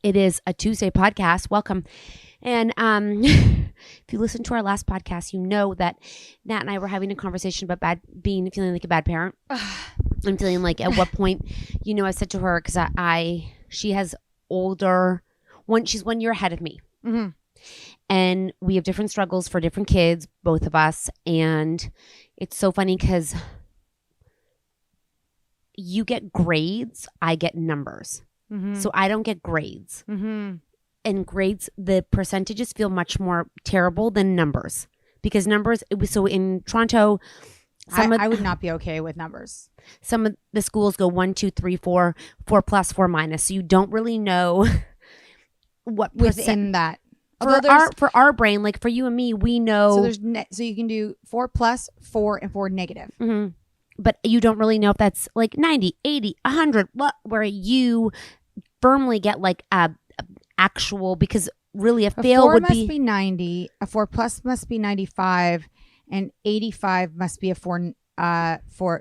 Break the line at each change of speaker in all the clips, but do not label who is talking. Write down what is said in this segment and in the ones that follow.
It is a Tuesday podcast. Welcome. And if you listen to our last podcast, you know that Nat and I were having a conversation about feeling like a bad parent. I'm feeling like at what point, I said to her, because she has she's 1 year ahead of me.
Mm-hmm.
And we have different struggles for different kids, both of us. And it's so funny because you get grades, I get numbers.
Mm-hmm.
So I don't get grades.
Mm-hmm.
And grades, the percentages feel much more terrible than numbers. Because numbers, so in Toronto,
I would not be okay with numbers.
Some of the schools go 1, 2, 3, 4, 4 plus, 4 minus. So you don't really know what
within that.
For our brain, like for you and me, we know.
So there's so you can do 4 plus, 4, and 4 negative.
Mm-hmm. But you don't really know if that's like 90, 80, 100, where you firmly get like a actual, because really a fail would be.
4 must be 90, a 4 plus must be 95, and 85 must be a 4.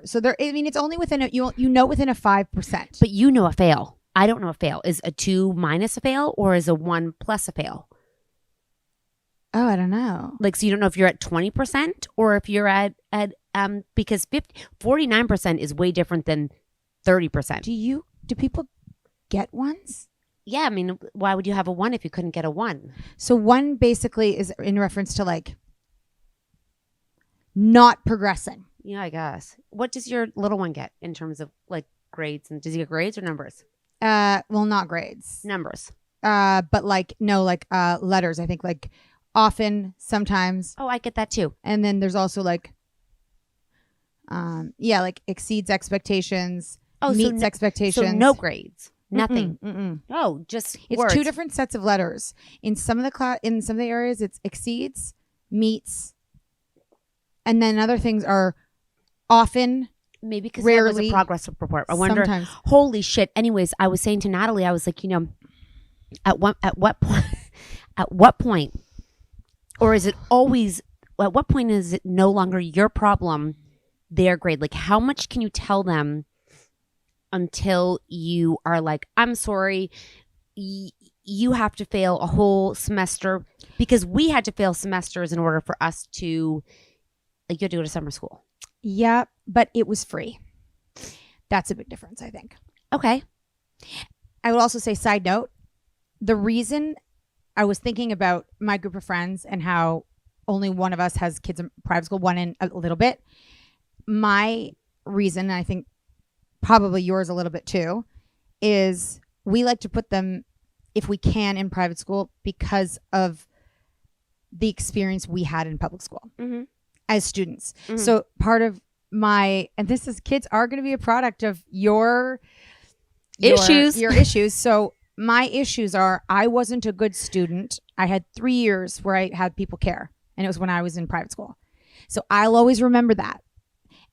So there, I mean, it's only within within a 5%.
But you know a fail. I don't know a fail. Is a 2 minus a fail, or is a 1 plus a fail?
Oh, I don't know.
Like, so you don't know if you're at 20% or if you're at because 49% is way different than 30%.
Do people get ones?
Yeah, I mean, why would you have a 1 if you couldn't get a 1?
So 1 basically is in reference to like not progressing.
Yeah, I guess. What does your little one get in terms of like grades? And does he get grades or numbers?
Well, not grades.
Numbers.
But like letters. I think like often, sometimes.
Oh, I get that too.
And then there's also like, like exceeds expectations, meets expectations.
So no grades, nothing.
Mm-mm.
Oh, just
it's
words.
2 different sets of letters. In some of the areas, it's exceeds, meets, and then other things are often.
Maybe because
rarely,
that was a progress report. I wonder.
Sometimes.
Holy shit! Anyways, I was saying to Natalie, I was like, at what point, or is it always? At what point is it no longer your problem? Their grade, like how much can you tell them until you are like, I'm sorry, you have to fail a whole semester, because we had to fail semesters in order for us to, like, you had to go to summer school.
Yeah, but it was free. That's a big difference, I think.
Okay.
I would also say, side note, the reason I was thinking about my group of friends and how only one of us has kids in private school, one in a little bit. My reason, and I think probably yours a little bit too, is we like to put them, if we can, in private school because of the experience we had in public school as students. Mm-hmm. So part of and this is, kids are going to be a product of your issues. So my issues are, I wasn't a good student. I had 3 years where I had people care, and it was when I was in private school. So I'll always remember that.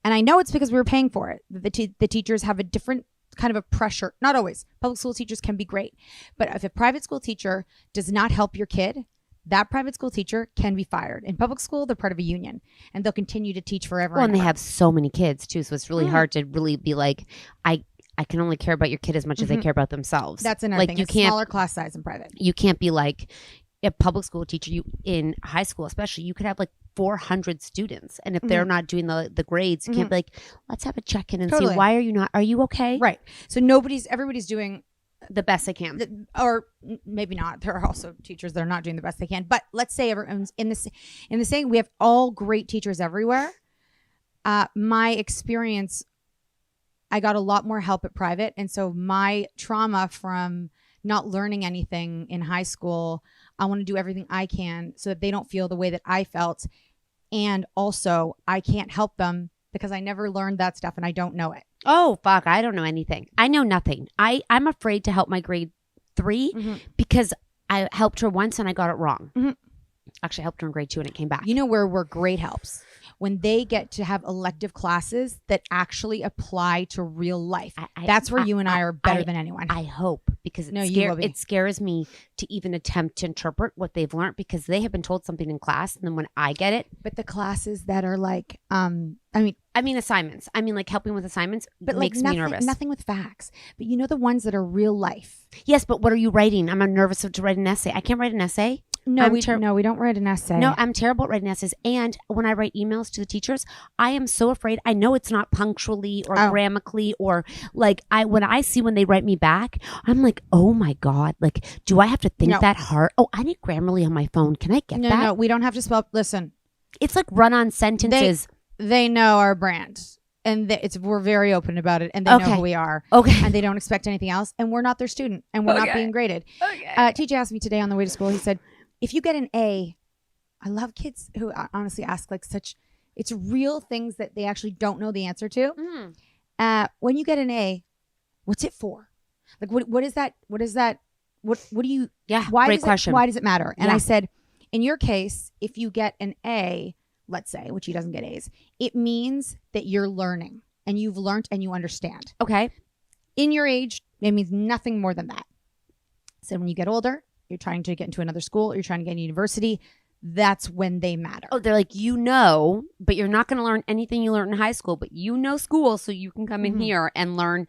And I know it's because we were paying for it. The teachers have a different kind of a pressure. Not always. Public school teachers can be great. But if a private school teacher does not help your kid, that private school teacher can be fired. In public school, they're part of a union, and they'll continue to teach forever.
Well, and they have so many kids too. So it's really hard to really be like, I can only care about your kid as much as they care about themselves.
That's another thing. You can't, smaller class size in private.
You can't be like a public school teacher. You in high school, especially, you could have like 400 students, and if they're not doing the grades, you can't be like, let's have a check-in and see, why are you not? Are you okay?
Right. So everybody's doing
the best they can,
or maybe not. There are also teachers that are not doing the best they can. But let's say everyone's in the same. We have all great teachers everywhere. My experience, I got a lot more help at private, and so my trauma from not learning anything in high school, I want to do everything I can so that they don't feel the way that I felt. And also, I can't help them because I never learned that stuff and I don't know it.
Oh, fuck. I don't know anything. I know nothing. I'm afraid to help my grade 3 because I helped her once and I got it wrong. Actually, I helped her in grade 2 and it came back.
You know where great helps? When they get to have elective classes that actually apply to real life. That's where you and I are better than anyone.
I hope, because it scares me to even attempt to interpret what they've learned, because they have been told something in class and then when I get it.
But the classes that are like,
I mean assignments. I mean like helping with assignments
But
makes
like
me nervous.
nothing with facts. But you know the ones that are real life.
Yes, but what are you writing? I'm nervous to write an essay. I can't write an essay.
No, we don't write an essay.
No, I'm terrible at writing essays. And when I write emails to the teachers, I am so afraid. I know it's not punctually or grammatically or like when they write me back, I'm like, oh my God, like, do I have to think that hard? Oh, I need Grammarly on my phone. Can I get that?
No, we don't have to spell. Listen,
it's like run-on sentences.
They know our brand. And we're very open about it. And they know who we are.
Okay.
And they don't expect anything else. And we're not their student. And we're not being graded.
Okay.
TJ asked me today on the way to school, he said, if you get an A, I love kids who honestly ask like it's real things that they actually don't know the answer to. When you get an A, what's it for? Like, what is that? What is that? What do you,
great question.
Why does it matter? And I said, in your case, if you get an A, let's say, which he doesn't get A's, it means that you're learning and you've learned and you understand.
Okay.
In your age, it means nothing more than that. So when you get older, you're trying to get into another school, you're trying to get into university, that's when they matter.
Oh, they're like, but you're not going to learn anything you learned in high school, but school, so you can come in here and learn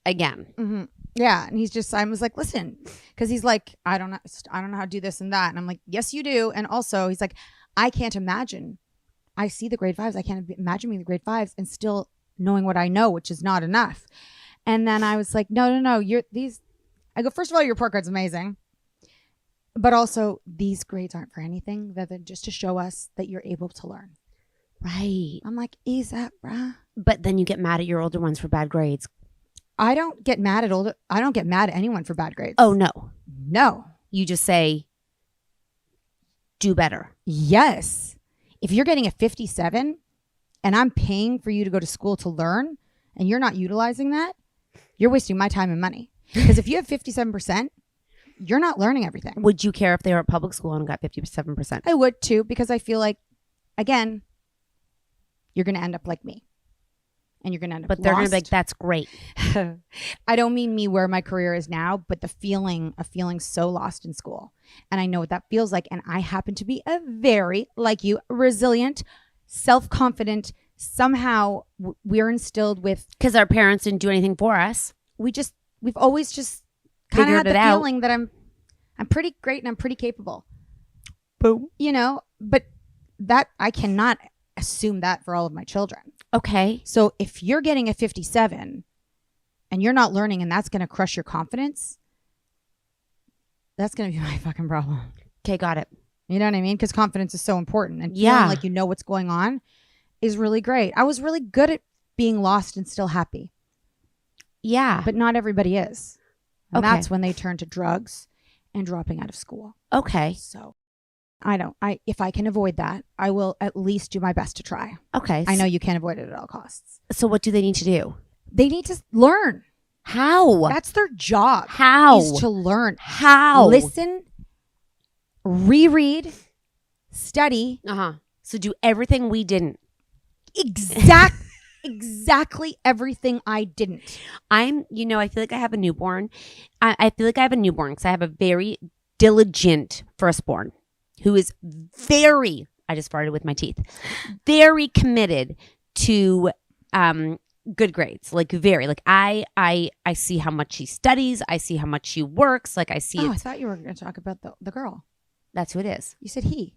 again.
Yeah. And I was like, listen, because he's like, I don't know how to do this and that. And I'm like, yes, you do. And also he's like, I can't imagine. I see the grade 5s. I can't imagine being the grade 5s and still knowing what I know, which is not enough. And then I was like, no. I go, first of all, your report card's amazing. But also, these grades aren't for anything other than just to show us that you're able to learn.
Right.
I'm like, is that, bruh?
But then you get mad at your older ones for bad grades.
I don't get mad at anyone for bad grades.
Oh, no.
No.
You just say, do better.
Yes. If you're getting a 57 and I'm paying for you to go to school to learn and you're not utilizing that, you're wasting my time and money. Because if you have 57%, you're not learning everything.
Would you care if they were at public school and got 57%?
I would too, because I feel like, again, you're going to end up like me. And you're going to end up
But they're going to be like, that's great.
I don't mean me where my career is now, but the feeling of feeling so lost in school. And I know what that feels like. And I happen to be a very, like you, resilient, self-confident, somehow we're instilled with.
Because our parents didn't do anything for us.
We've always just kind of had the feeling that I'm pretty great and I'm pretty capable.
Boom.
But that I cannot assume that for all of my children.
Okay.
So if you're getting a 57 and you're not learning and that's going to crush your confidence, that's going to be my fucking problem.
Okay, got it.
You know what I mean? Because confidence is so important. And feeling like you know what's going on is really great. I was really good at being lost and still happy.
Yeah.
But not everybody is. And that's when they turn to drugs and dropping out of school.
Okay.
So if I can avoid that, I will at least do my best to try.
Okay.
I know you can't avoid it at all costs.
So what do they need to do?
They need to learn.
How?
That's their job.
How?
Is to learn.
How?
Listen, reread, study.
So do everything we didn't.
Exactly everything I didn't.
I feel like I have a newborn. I feel like I have a newborn because I have a very diligent firstborn who is I just farted with my teeth, very committed to good grades. Like very, like I see how much she studies. I see how much she works. Like I see.
Oh, I thought you were going to talk about the girl.
That's who it is.
You said he.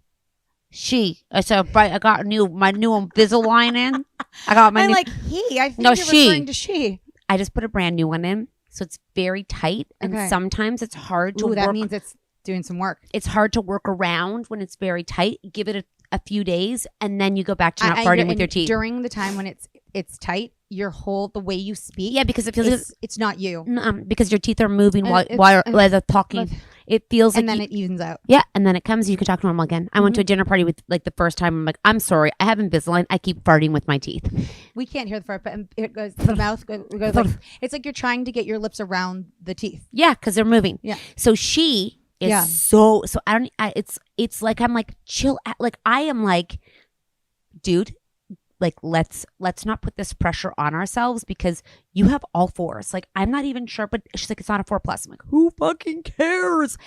She. So I got my new Invisalign in. I got my.
Like he. I think you're referring to she.
I just put a brand new one in, so it's very tight, and sometimes it's hard to.
That means it's doing some work.
It's hard to work around when it's very tight. Give it a few days, and then you go back to not farting with your teeth.
During the time when it's tight, the way you speak.
Yeah, because it feels
it's not you.
Because your teeth are moving while they're talking. It feels
and
like
then it evens out.
Yeah, and then it comes. You can talk normal again. I went to a dinner party with like the first time. I'm like, I'm sorry, I have Invisalign. I keep farting with my teeth.
We can't hear the fart, but it goes. The mouth goes like, it's like you're trying to get your lips around the teeth.
Yeah, because they're moving.
Yeah.
So she is so I don't. It's like I'm like chill. Like I am like, dude. Like let's not put this pressure on ourselves because you have all fours. Like I'm not even sure, but she's like, it's not a 4+. I'm like, who fucking cares?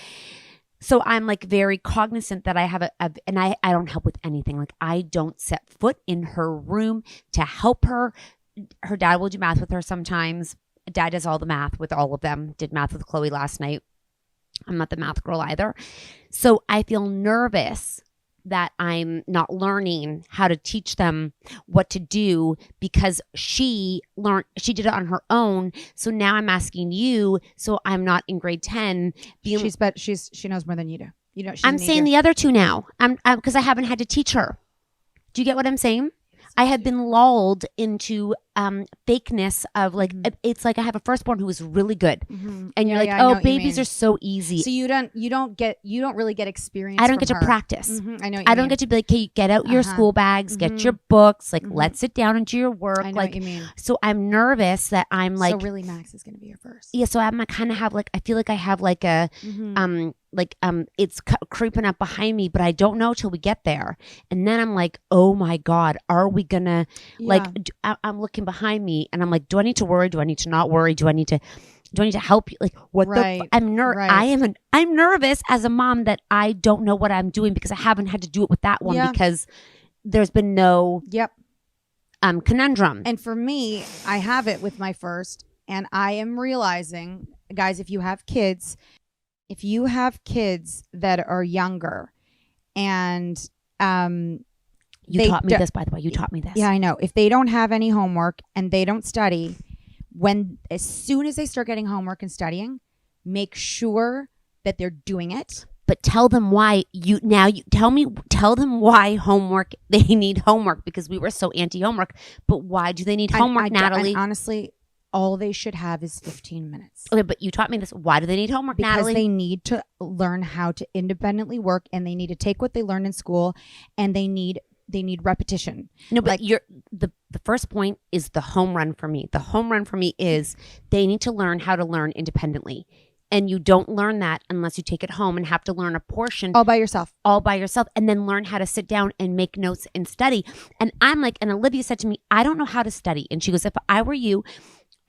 So I'm like very cognizant that I have and I don't help with anything. Like I don't set foot in her room to help her. Her dad will do math with her sometimes. Dad does all the math with all of them. Did math with Chloe last night. I'm not the math girl either. So I feel nervous that I'm not learning how to teach them what to do because she did it on her own. So now I'm asking you, so I'm not in grade 10.
She knows more than you do. You know,
I'm saying the other two now. I'm because I haven't had to teach her. Do you get what I'm saying? I have been lulled into fakeness of like it's like I have a firstborn who is really good, and you're like, oh, babies are so easy.
So you don't really get experience.
I don't get
her.
to practice.
I know.
I don't get to be like, hey, get out your school bags, get your books, like let's sit down and do your work.
I know
like,
what you mean.
So I'm nervous that I'm like,
so really, Max is going to be your first.
Yeah, so I'm kind of have like I feel like I have like a it's creeping up behind me, but I don't know till we get there, and then I'm like, oh my god, are we gonna I'm looking behind me, and I'm like, do I need to worry? Do I need to not worry? Do I need to help you? Like what I'm nervous as a mom that I don't know what I'm doing because I haven't had to do it with that one because there's been no conundrum.
And for me, I have it with my first, and I am realizing, guys, if you have kids that are younger and
you taught me this, by the way. You taught me this.
Yeah, I know. If they don't have any homework and they don't study, as soon as they start getting homework and studying, make sure that they're doing it.
But tell them why tell them why they need homework, because we were so anti-homework. But why do they need homework, Natalie?
Honestly, all they should have is 15 minutes.
Okay, but you taught me this. Why do they need homework, Natalie?
Because they need to learn how to independently work, and they need to take what they learned in school, and they need repetition.
No, but the first point is the home run for me. The home run for me is they need to learn how to learn independently. And you don't learn that unless you take it home and have to learn a portion
all by yourself,
and then learn how to sit down and make notes and study. And I'm like, and Olivia said to me, I don't know how to study. And she goes, if I were you,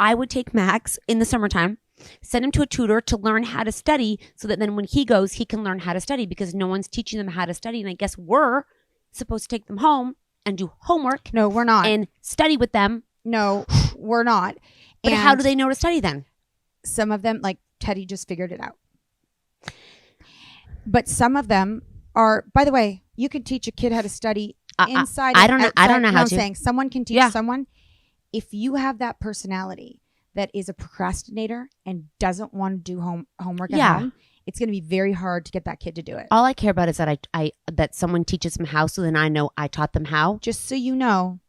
I would take Max in the summertime, send him to a tutor to learn how to study, so that then when he goes, he can learn how to study, because no one's teaching them how to study. And I guess we're supposed to take them home and do homework.
No, we're not.
And study with them.
No, we're not.
But how do they know to study then?
Some of them, like Teddy, just figured it out. But some of them are, by the way, you can teach a kid how to study inside.
I don't know how to.
I'm saying someone can teach someone. If you have that personality that is a procrastinator and doesn't want to do homework at home, it's going to be very hard to get that kid to do it.
All I care about is that that someone teaches them how, so then I know I taught them how.
Just so you know,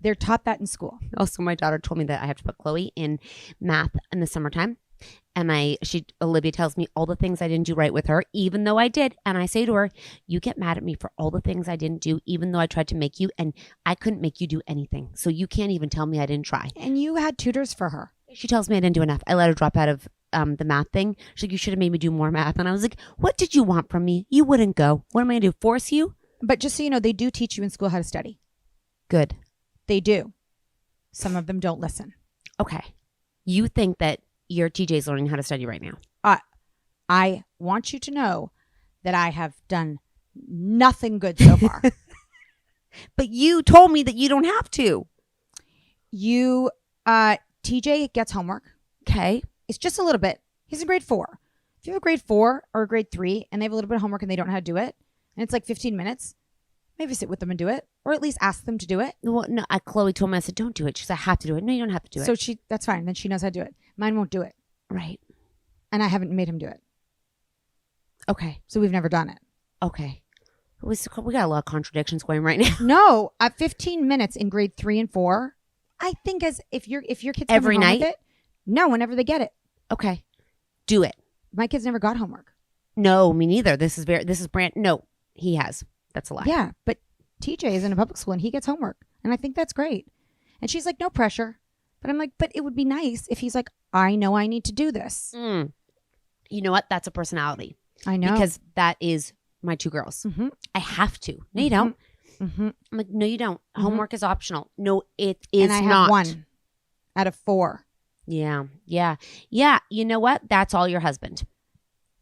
they're taught that in school.
Also, my daughter told me that I have to put Chloe in math in the summertime. And Olivia tells me all the things I didn't do right with her, even though I did. And I say to her, you get mad at me for all the things I didn't do, even though I tried to make you, and I couldn't make you do anything. So you can't even tell me I didn't try.
And you had tutors for her.
She tells me I didn't do enough. I let her drop out of the math thing. She's like, you should have made me do more math. And I was like, what did you want from me? You wouldn't go. What am I going to do? Force you?
But just so you know, they do teach you in school how to study.
Good.
They do. Some of them don't listen.
Okay. You think that your TJ's learning how to study right now?
I want you to know that I have done nothing good so far.
But you told me that you don't have to.
TJ gets homework.
Okay.
It's just a little bit. He's in grade 4. If you have a grade 4 or a grade 3 and they have a little bit of homework and they don't know how to do it, and it's like 15 minutes, maybe sit with them and do it, or at least ask them to do it.
Well, no, Chloe told me, I said, don't do it. She said, I have to do it. No, you don't have to do it.
So that's fine. Then she knows how to do it. Mine won't do it.
Right.
And I haven't made him do it.
Okay.
So we've never done it.
Okay. We got a lot of contradictions going right now.
No, at 15 minutes in grade 3 and 4, I think as if your kids
every night
with it, no, whenever they get it.
Okay. Do it.
My kids never got homework.
No, me neither. This is brand. No, he has. That's a lie.
Yeah, but TJ is in a public school and he gets homework, and I think that's great. And she's like, no pressure. But I'm like, but it would be nice if he's like, I know I need to do this.
You know what? That's a personality.
I know.
Because that is my 2 girls.
Mm-hmm.
I have to. No, you don't.
Mm-hmm.
I'm like, no, you don't.
Mm-hmm.
Homework is optional. No, it is not.
And I have 1 out of 4.
Yeah. You know what? That's all your husband.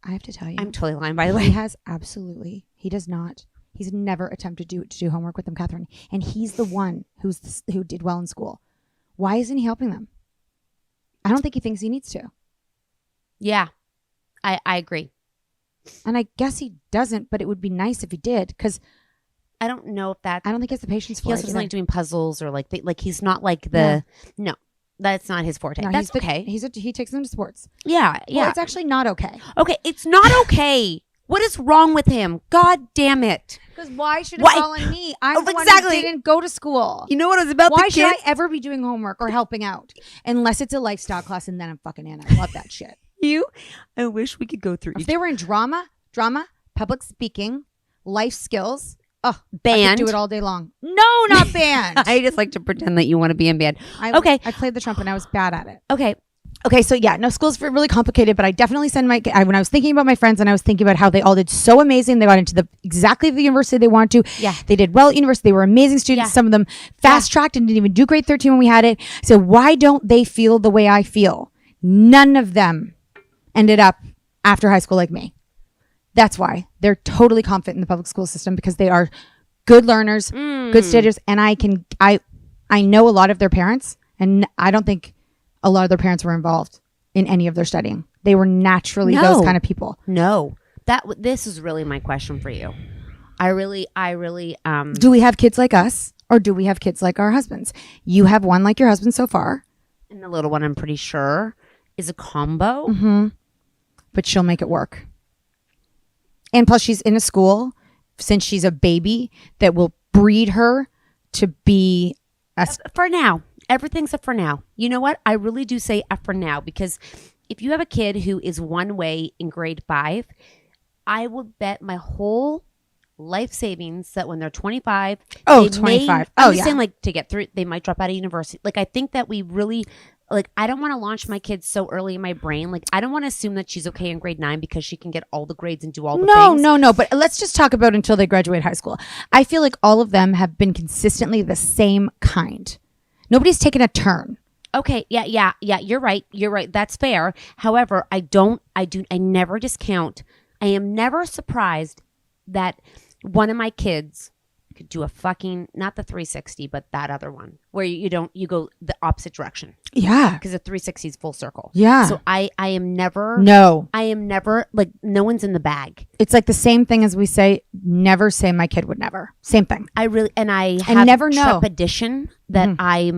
I have to tell you.
I'm totally lying, by the
He
way.
has absolutely. He does not. He's never attempted to do homework with them, Catherine. And he's the one who did well in school. Why isn't he helping them? I don't think he thinks he needs to.
Yeah, I agree.
And I guess he doesn't, but it would be nice if he did, because
I don't know if that.
I don't think he has the patience for
He
it.
also doesn't
either.
like doing puzzles or like he's not like the no. That's not his forte.
No,
That's
he's
okay.
He takes them to sports.
Yeah, yeah.
Well, it's actually not okay.
Okay, it's not okay. What is wrong with him? God damn it!
Because why should it
Why-
fall on me? I'm the one
Exactly.
who didn't go to school.
You know what it was about?
Why
the
should I
kids?
ever be doing homework or helping out? Unless it's a lifestyle class, and then I'm fucking in. I love that shit.
I wish we could go through
If they were in drama, public speaking, life skills, I
band.
could do it all day long. No, not band.
I just like to pretend that you want to be in band.
I played the trumpet and I was bad at it.
Okay,
So yeah, no, school's really complicated, but I definitely send when I was thinking about my friends and I was thinking about how they all did so amazing. They got into exactly the university they want to.
Yeah.
They did well at university. They were amazing students.
Yeah.
Some of them fast tracked and didn't even do grade 13 when we had it. So why don't they feel the way I feel? None of them ended up after high school like me. That's why they're totally confident in the public school system, because they are good learners, good studiers. And I know a lot of their parents, and I don't think a lot of their parents were involved in any of their studying. They were naturally those kind of people.
No, this is really my question for you. I really.
Do we have kids like us, or do we have kids like our husbands? You have one like your husband so far.
And the little one, I'm pretty sure, is a combo.
Mm-hmm. But she'll make it work. And plus, she's in a school, since she's a baby, that will breed her to be
For now. Everything's a for now. You know what? I really do say a for now, because if you have a kid who is one way in grade 5, I would bet my whole life savings that when they're 25,
Oh, 25.
I'm
Oh,
just
yeah.
saying, like, to get through, they might drop out of university. Like, I think that we really, like, I don't want to launch my kids so early in my brain. Like, I don't want to assume that she's okay in grade 9 because she can get all the grades and do all the things.
No. But let's just talk about until they graduate high school. I feel like all of them have been consistently the same kind. Nobody's taken a turn.
Okay, yeah. You're right. That's fair. However, I never discount. I am never surprised that one of my kids could do a fucking, not the 360, but that other one where you go the opposite direction,
Yeah.
because the 360 is full circle.
Yeah.
So I am never, like, no one's in the bag.
It's like the same thing as we say, never say my kid would never. Same thing.
I have
never know.
trepidation that I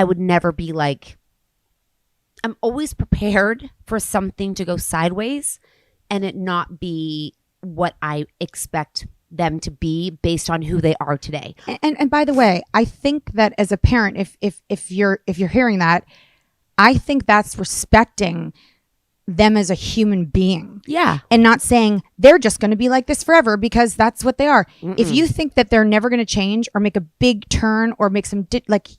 would never be like, I'm always prepared for something to go sideways and it not be what I expect them to be based on who they are today.
And by the way, I think that as a parent, if you're hearing that, I think that's respecting them as a human being.
Yeah.
And not saying they're just going to be like this forever, because that's what they are. If you think that they're never going to change or make a big turn or make some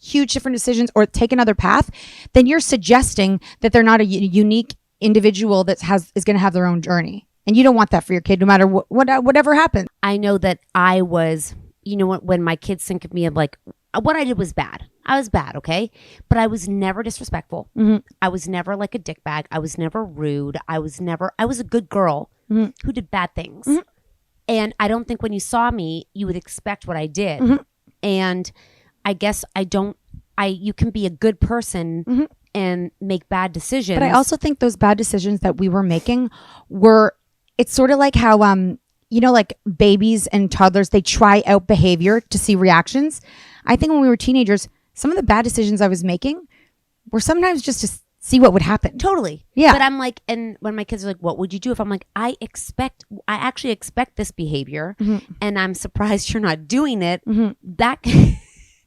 huge different decisions or take another path, then you're suggesting that they're not a unique individual that is going to have their own journey. And you don't want that for your kid, no matter whatever happens.
I know that I was, when my kids think of me of like, what I did was bad. I was bad, okay? But I was never disrespectful.
Mm-hmm.
I was never like a dickbag. I was never rude. I was a good girl who did bad things. Mm-hmm. And I don't think when you saw me, you would expect what I did. Mm-hmm. And I guess you can be a good person and make bad decisions.
But I also think those bad decisions that we were making it's sort of like how, like babies and toddlers, they try out behavior to see reactions. I think when we were teenagers, some of the bad decisions I was making were sometimes just to see what would happen.
Totally.
Yeah.
But I'm like, and when my kids are like, what would you do? If I'm like, I actually expect this behavior and I'm surprised you're not doing it. That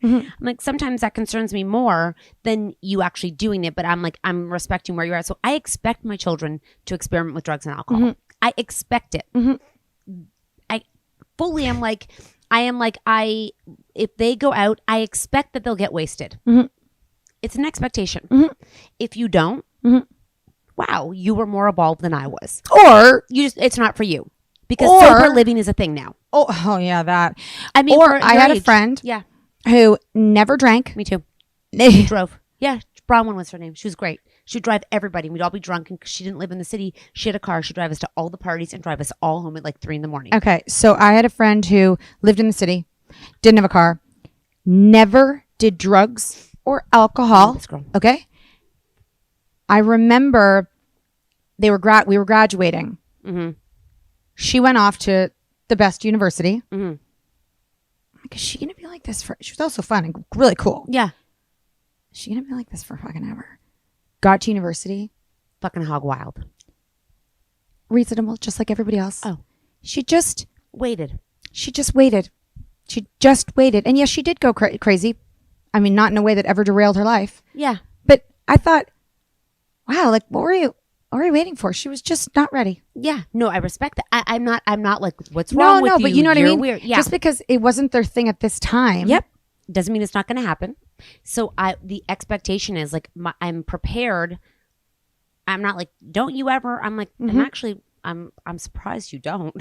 I'm like, sometimes that concerns me more than you actually doing it. But I'm like, I'm respecting where you're at. So I expect my children to experiment with drugs and alcohol. I expect it. I fully am like, if they go out, I expect that they'll get wasted. It's an expectation. If you don't, wow, you were more evolved than I was.
Or
it's not for you, because sober living is a thing now.
Oh yeah, that.
I mean,
I had a friend who never drank.
Me too. She drove. Yeah, Bronwyn was her name. She was great. She'd drive everybody. We'd all be drunk, and 'cause she didn't live in the city, she had a car. She'd drive us to all the parties and drive us all home at like 3 a.m.
Okay, so I had a friend who lived in the city, didn't have a car, never did drugs or alcohol.
This girl.
Okay, I remember we were graduating.
Mm-hmm.
She went off to the best university.
Mm-hmm.
Like, is she gonna be like this for? She was also fun and really cool.
Yeah.
Is she gonna be like this for fucking ever? Got to university,
Fucking hog wild.
reasonable, just like everybody else.
Oh.
She just
Waited.
waited. She just waited. And yes, she did go crazy. I mean, not in a way that ever derailed her life.
Yeah.
But I thought, wow, like, what were you waiting for? She was just not ready.
Yeah. No, I respect that. I'm not like, what's wrong with you?
But you know what I
You're
mean?
weird. Yeah.
Just because it wasn't their thing at this time.
Yep. Doesn't mean it's not going to happen. So the expectation is like, I'm prepared. I'm not like, don't you ever? I'm like, I'm surprised you don't,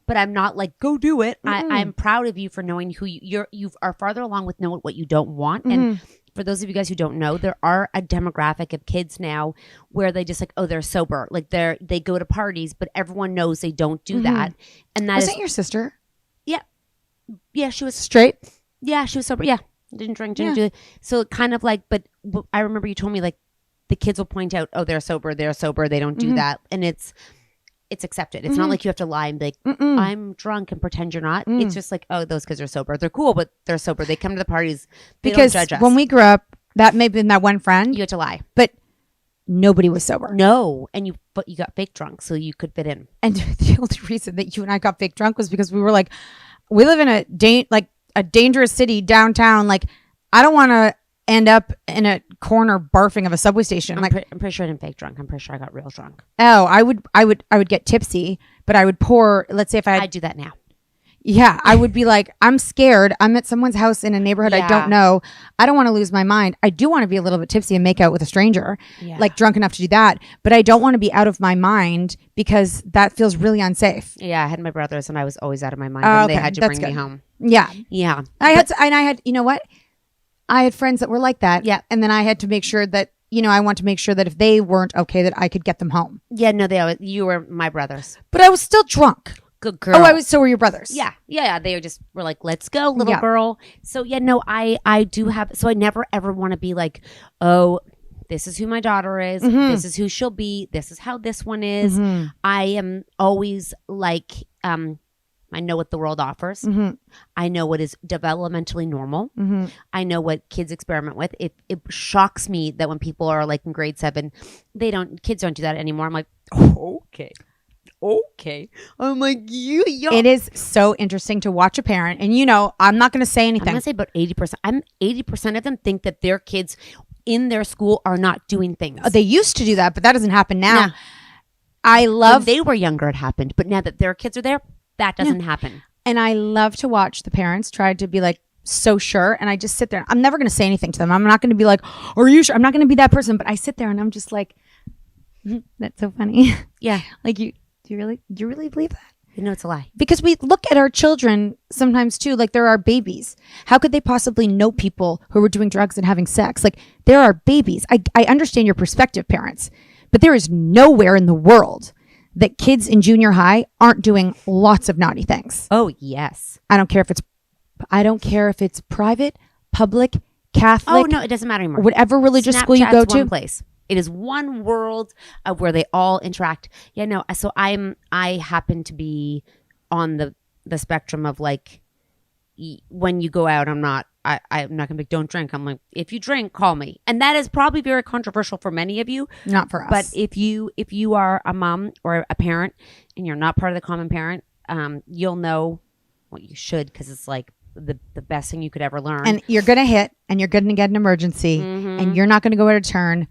but I'm not like, go do it. I'm proud of you for knowing who you are farther along with knowing what you don't want. And for those of you guys who don't know, there are a demographic of kids now where they just like, oh, they're sober. Like they go to parties, but everyone knows they don't do that. And that
Wasn't your sister
yeah, she was
straight?
Yeah, she was sober. Yeah. Didn't drink, didn't do it. So it kind of like, but I remember you told me like the kids will point out, oh, they're sober, they don't do that. And it's accepted. It's not like you have to lie and be like, I'm drunk and pretend you're not. It's just like, oh, those kids are sober. They're cool, but they're sober. They come to the parties. They
Because
don't judge us.
when we grew up, that may have been that one friend,
You had to lie.
but nobody was sober.
No. But you got fake drunk, so you could fit in.
And the only reason that you and I got fake drunk was because we were like, we live in a dangerous city downtown. Like, I don't want to end up in a corner barfing of a subway station.
I'm pretty sure I didn't fake drunk. I'm pretty sure I got real drunk.
Oh, I would get tipsy, but I would pour. Let's say if I
I do that now.
yeah, I would be like, I'm scared. I'm at someone's house in a neighborhood I don't know. I don't want to lose my mind. I do want to be a little bit tipsy and make out with a stranger, like drunk enough to do that. But I don't want to be out of my mind because that feels really unsafe.
Yeah, I had my brothers, and I was always out of my mind, and they had to bring me home.
Yeah,
Yeah,
I had. You know what? I had friends that were like that.
Yeah,
and then I had to make sure that I want to make sure that if they weren't okay, that I could get them home.
Yeah, no, you were my brothers.
But I was still drunk.
Good girl.
Oh, so were your brothers?
Yeah. They were like, let's go, little girl. So yeah, no, I do have. So I never ever want to be like, oh, this is who my daughter is. This is who she'll be. This is how this one is. I am always like, I know what the world offers. I know what is developmentally normal. I know what kids experiment with. It shocks me that when people are like in grade 7, kids don't do that anymore. I'm like, oh, okay. I'm like, you.
It is so interesting to watch a parent, and I'm not going to say anything.
I'm going to say about 80%. 80% of them think that their kids in their school are not doing things.
They used to do that, but that doesn't happen now. I love.
When they were younger, it happened, but now that their kids are there, that doesn't happen.
And I love to watch the parents try to be like so sure, and I just sit there. I'm never going to say anything to them. I'm not going to be like, "Are you sure?" I'm not going to be that person. But I sit there and I'm just like, "That's so funny."
Yeah,
like do you really believe that?
It's a lie.
Because we look at our children sometimes too, like they're our babies. How could they possibly know people who are doing drugs and having sex? Like, they're our babies. I understand your perspective, parents, but there is nowhere in the world that kids in junior high aren't doing lots of naughty things.
Oh, yes.
I don't care if it's private, public, Catholic.
Oh, no, it doesn't matter anymore.
Whatever religious school you go to.
One place. It is one world of where they all interact. Yeah, no. So I happen to be on the spectrum of like, when you go out, I'm not going to be, don't drink. I'm like, if you drink, call me. And that is probably very controversial for many of you.
Not for us.
But if you are a mom or a parent and you're not part of the common parent, you'll know what you should, because it's like the best thing you could ever learn.
And you're going to hit, and you're going to get an emergency, and you're not going to go out of turn.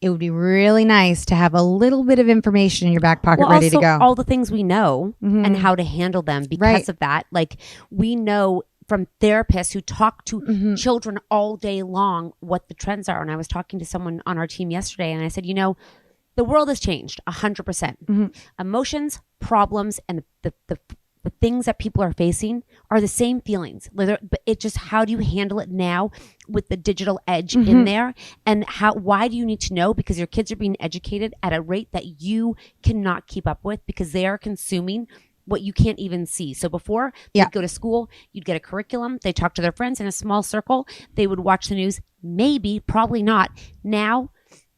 It would be really nice to have a little bit of information in your back pocket ready to go.
All the things we know and how to handle them because of that. Like, we know from therapists who talk to children all day long what the trends are. And I was talking to someone on our team yesterday, and I said, the world has changed 100%. Emotions, problems, and the the things that people are facing are the same feelings. But it just, how do you handle it now with the digital edge in there? And why do you need to know? Because your kids are being educated at a rate that you cannot keep up with, because they are consuming what you can't even see. So before they'd go to school, you'd get a curriculum, they talk to their friends in a small circle, they would watch the news, maybe, probably not. Now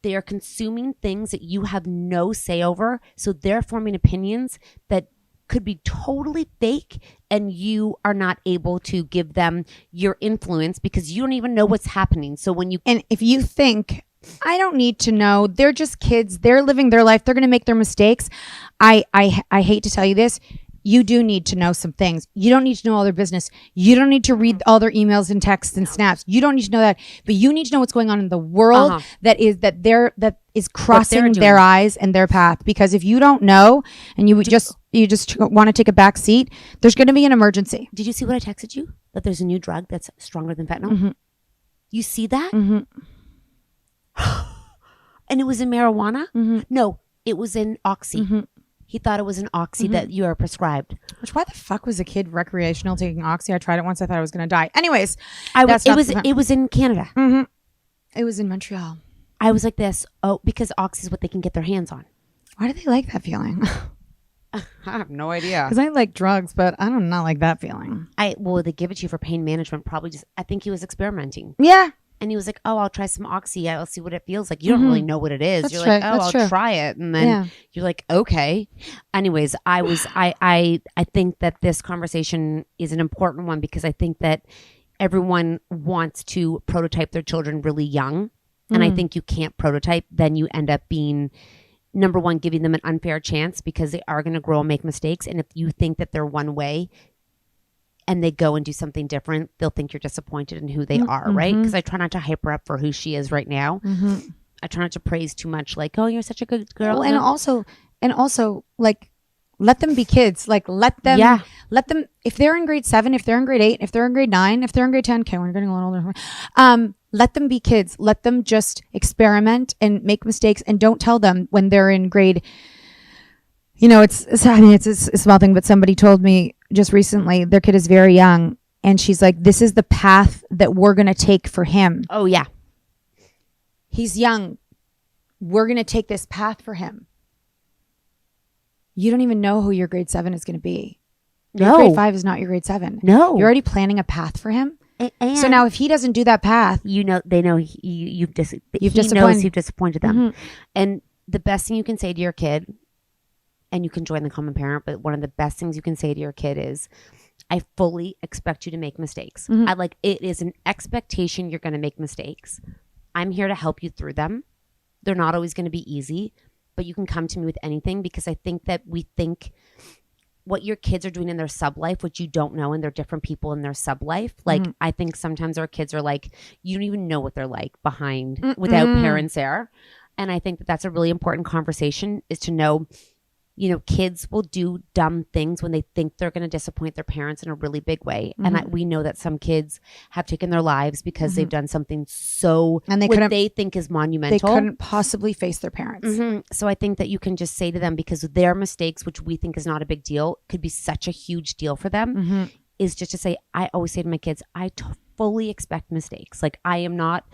they are consuming things that you have no say over. So they're forming opinions that could be totally fake, and you are not able to give them your influence because you don't even know what's happening. So
and if you think, I don't need to know, they're just kids, they're living their life, they're going to make their mistakes. I hate to tell you this, you do need to know some things. You don't need to know all their business. You don't need to read all their emails and texts and snaps. You don't need to know that, but you need to know what's going on in the world that is crossing their eyes and their path. Because if you don't know, and you just want to take a back seat, there's going to be an emergency.
Did you see what I texted you? That there's a new drug that's stronger than fentanyl.
Mm-hmm.
You see that?
Mm-hmm.
And it was in marijuana?
Mm-hmm.
No, it was in oxy.
Mm-hmm.
He thought it was an oxy that you are prescribed.
Which, why the fuck was a kid recreational taking oxy? I tried it once. I thought I was going to die. Anyways,
it was in Canada.
Mm-hmm. It was in Montreal.
I was like this. Oh, because oxy is what they can get their hands on.
Why do they like that feeling?
I have no idea.
Because I like drugs, but I don't not like that feeling.
Well, they give it to you for pain management. Probably just, I think he was experimenting.
Yeah.
And he was like, oh, I'll try some oxy. I'll see what it feels like. You don't really know what it is.
That's
You're
true.
like, oh,
That's
I'll
true.
try it. And then you're like, okay. Anyways, I think that this conversation is an important one, because I think that everyone wants to prototype their children really young. And I think you can't prototype. Then you end up being, number one, giving them an unfair chance, because they are going to grow and make mistakes. And if you think that they're one way and they go and do something different, they'll think you're disappointed in who they are, right? Because I try not to hype her up for who she is right now. I try not to praise too much, like, oh, you're such a good girl.
Well, and also, like, let them be kids. Like, let them, if they're in grade 7, if they're in grade 8, if they're in grade 9, if they're in grade 10, okay, we're getting a little older. Let them be kids. Let them just experiment and make mistakes, and don't tell them when they're in grade. You know, it's a small thing, but somebody told me just recently their kid is very young, and she's like, this is the path that we're going to take for him.
Oh, yeah.
He's young. We're going to take this path for him. You don't even know who your grade 7 is going to be. Your grade 5 is not your grade 7.
No.
You're already planning a path for him.
And
so now if he doesn't do that path,
they know you've
disappointed.
knows you've disappointed them. And the best thing you can say to your kid, and you can join the common parent, but one of the best things you can say to your kid is, I fully expect you to make mistakes. It is an expectation you're going to make mistakes. I'm here to help you through them. They're not always going to be easy, but you can come to me with anything, because I think that we think what your kids are doing in their sub life, which you don't know, and they're different people in their sub life. Like, I think sometimes our kids are like, you don't even know what they're like behind without parents there. And I think that that's a really important conversation, is to know, you know, kids will do dumb things when they think they're going to disappoint their parents in a really big way. And we know that some kids have taken their lives because they've done something what they think is monumental.
They couldn't possibly face their parents.
So I think that you can just say to them, because their mistakes, which we think is not a big deal, could be such a huge deal for them, is just to say, I always say to my kids, I fully expect mistakes. Like, I'm not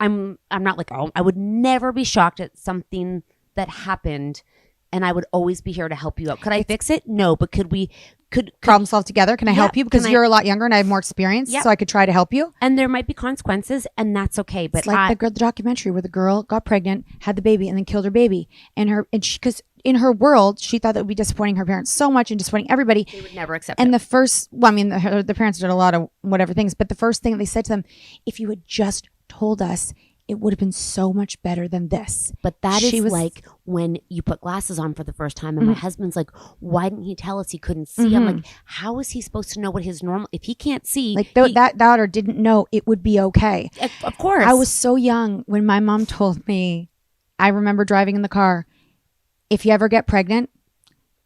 like, oh, I would never be shocked at something that happened, and I would always be here to help you out. Could I fix it? No, but could
problem solve together? Can I help you? Because you're a lot younger and I have more experience, so I could try to help you.
And there might be consequences, and that's okay. But
it's like the documentary where the girl got pregnant, had the baby, and then killed her baby. Because in her world, she thought that would be disappointing her parents so much and disappointing everybody.
They would never accept
and
it.
The parents did a lot of whatever things, but the first thing they said to them, if you had just told us, it would have been so much better than this.
But that is like when you put glasses on for the first time, and my husband's like, why didn't he tell us he couldn't see? I'm like, how is he supposed to know what his normal, if he can't see?
Like that daughter didn't know it would be okay.
Of course.
I was so young when my mom told me, I remember driving in the car, if you ever get pregnant,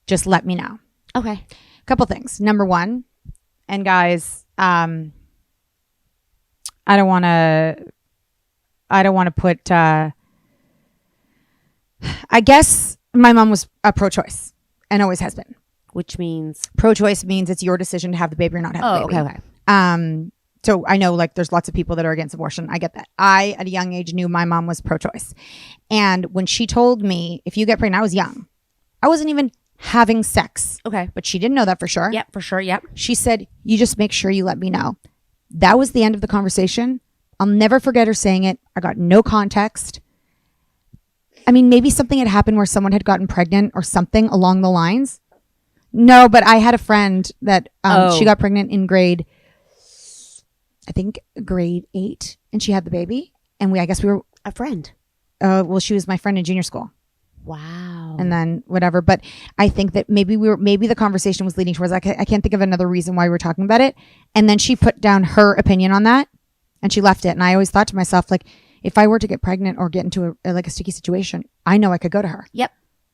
just let me know.
Okay.
A couple things. Number one, and guys, I don't want to put, I guess my mom was a pro-choice and always has been.
Which means?
Pro-choice means it's your decision to have the baby or not have the baby.
Okay.
So I know like there's lots of people that are against abortion. I get that. I, at a young age, knew my mom was pro-choice. And when she told me, if you get pregnant, I was young. I wasn't even having sex.
Okay.
But she didn't know that for sure.
Yep, for sure. Yep.
She said, you just make sure you let me know. That was the end of the conversation. I'll never forget her saying it. I got no context. I mean, maybe something had happened where someone had gotten pregnant or something along the lines. No, but I had a friend that she got pregnant in grade 8, and she had the baby. And I guess we were
a friend.
Well, she was my friend in junior school.
Wow.
And then whatever. But I think that maybe the conversation was leading towards, I can't think of another reason why we were talking about it. And then she put down her opinion on that and she left it. And I always thought to myself, like, if I were to get pregnant or get into a sticky situation, I know I could go to her.
Yep.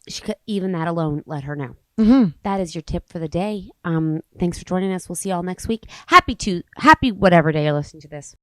She could, even that alone, let her know.
Mm-hmm.
That is your tip for the day. Thanks for joining us. We'll see you all next week. Happy whatever day you're listening to this.